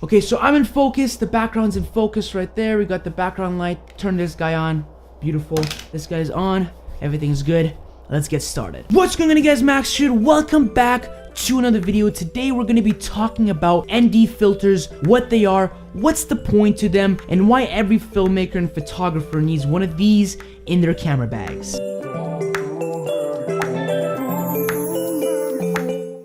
Okay, so I'm in focus. The background's in focus right there. We got the background light. Turn this guy on. Beautiful. This guy's on. Everything's good. Let's get started. What's going on, guys? Max here. Welcome back to another video. Today we're going to be talking about ND filters, what they are, what's the point to them, and why every filmmaker and photographer needs one of these in their camera bags.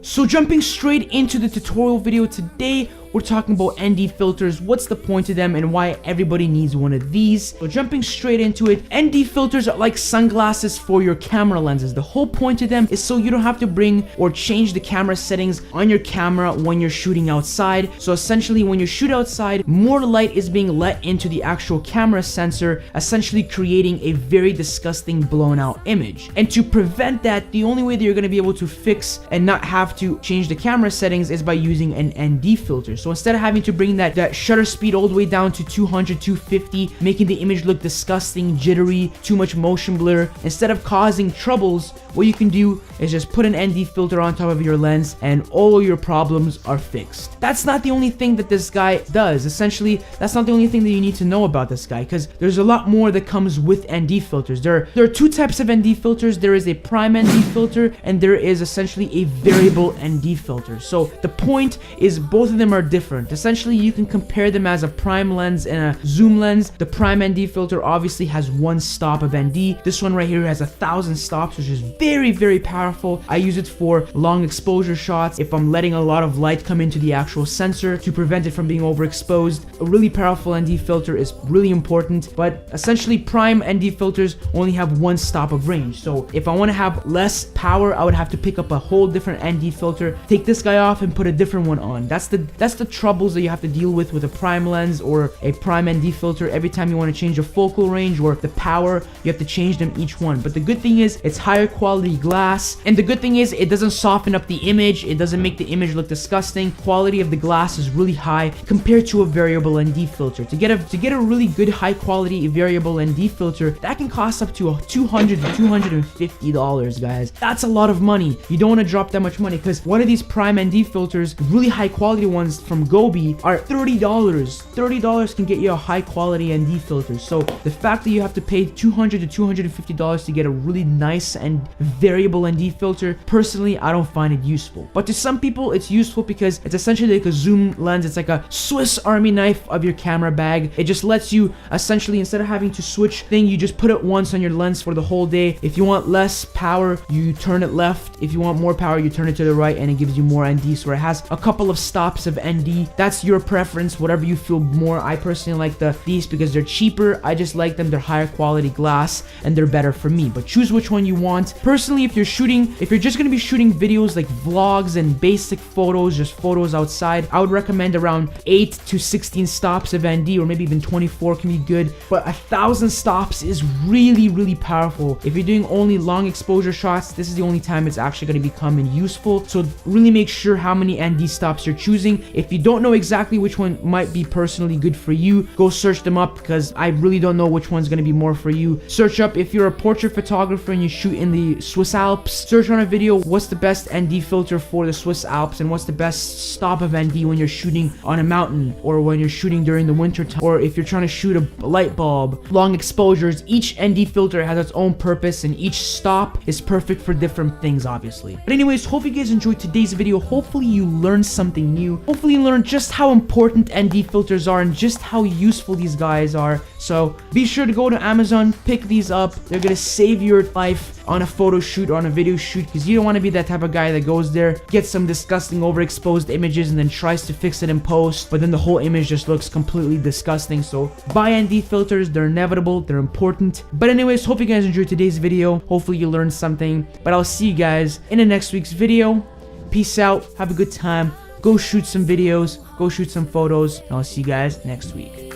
So jumping straight into the tutorial video today, we're talking about ND filters, what's the point to them, and why everybody needs one of these. So jumping straight into it, ND filters are like sunglasses for your camera lenses. The whole point to them is so you don't have to bring or change the camera settings on your camera when you're shooting outside. So essentially when you shoot outside, more light is being let into the actual camera sensor, essentially creating a very disgusting blown out image. And to prevent that, the only way that you're going to be able to fix and not have to change the camera settings is by using an ND filter. So instead of having to bring that shutter speed all the way down to 200, 250, making the image look disgusting, jittery, too much motion blur, instead of causing troubles, what you can do is just put an ND filter on top of your lens and all your problems are fixed. That's not the only thing that this guy does. Essentially, that's not the only thing that you need to know about this guy, because there's a lot more that comes with ND filters. There are two types of ND filters. There is a prime ND filter and there is essentially a variable ND filter. So the point is both of them are different. Essentially, you can compare them as a prime lens and a zoom lens. The prime ND filter obviously has one stop of ND. This one right here has 1,000 stops, which is very, very powerful. I use it for long exposure shots if I'm letting a lot of light come into the actual sensor to prevent it from being overexposed. A really powerful ND filter is really important, but essentially prime ND filters only have one stop of range. So if I want to have less power, I would have to pick up a whole different ND filter, take this guy off and put a different one on. That's the troubles that you have to deal with a prime lens or a prime ND filter. Every time you want to change the focal range or the power, you have to change them each one. But the good thing is it's higher quality glass, and the good thing is it doesn't soften up the image. It doesn't make the image look disgusting. Quality of the glass is really high compared to a variable ND filter. To get a really good high quality variable ND filter, that can cost up to $200 to $250, guys. That's a lot of money. You don't want to drop that much money, because one of these prime ND filters, really high quality ones from Gobi, are $30. $30 can get you a high quality ND filter. So the fact that you have to pay $200 to $250 to get a really nice and variable ND filter, personally, I don't find it useful. But to some people, it's useful because it's essentially like a zoom lens. It's like a Swiss Army knife of your camera bag. It just lets you essentially, instead of having to switch thing, you just put it once on your lens for the whole day. If you want less power, you turn it left. If you want more power, you turn it to the right, and it gives you more ND. So it has a couple of stops of ND. That's your preference, whatever you feel more. I personally like these because they're cheaper. I just like them. They're higher quality glass and they're better for me. But choose which one you want. Personally, if you're just going to be shooting videos like vlogs and basic photos, just photos outside, I would recommend around 8 to 16 stops of ND, or maybe even 24 can be good. But 1,000 stops is really, really powerful. If you're doing only long exposure shots, this is the only time it's actually going to become useful. So really make sure how many ND stops you're choosing. If you don't know exactly which one might be personally good for you, go search them up, because I really don't know which one's going to be more for you. Search up, if you're a portrait photographer and you shoot in the Swiss Alps, search on a video what's the best ND filter for the Swiss Alps and what's the best stop of ND when you're shooting on a mountain, or when you're shooting during the winter time, or if you're trying to shoot a light bulb. Long exposures, each ND filter has its own purpose and each stop is perfect for different things, obviously. But anyways, hope you guys enjoyed today's video. Hopefully you learned something new. Hopefully you learned just how important ND filters are and just how useful these guys are. So be sure to go to Amazon, pick these up. They're gonna save your life on a photo shoot or on a video shoot, because you don't want to be that type of guy that goes there, gets some disgusting overexposed images and then tries to fix it in post, but then the whole image just looks completely disgusting. So buy ND filters. They're inevitable, they're important. But anyways, hope you guys enjoyed today's video. Hopefully you learned something, but I'll see you guys in the next week's video. Peace out, have a good time, go shoot some videos, go shoot some photos, and I'll see you guys next week.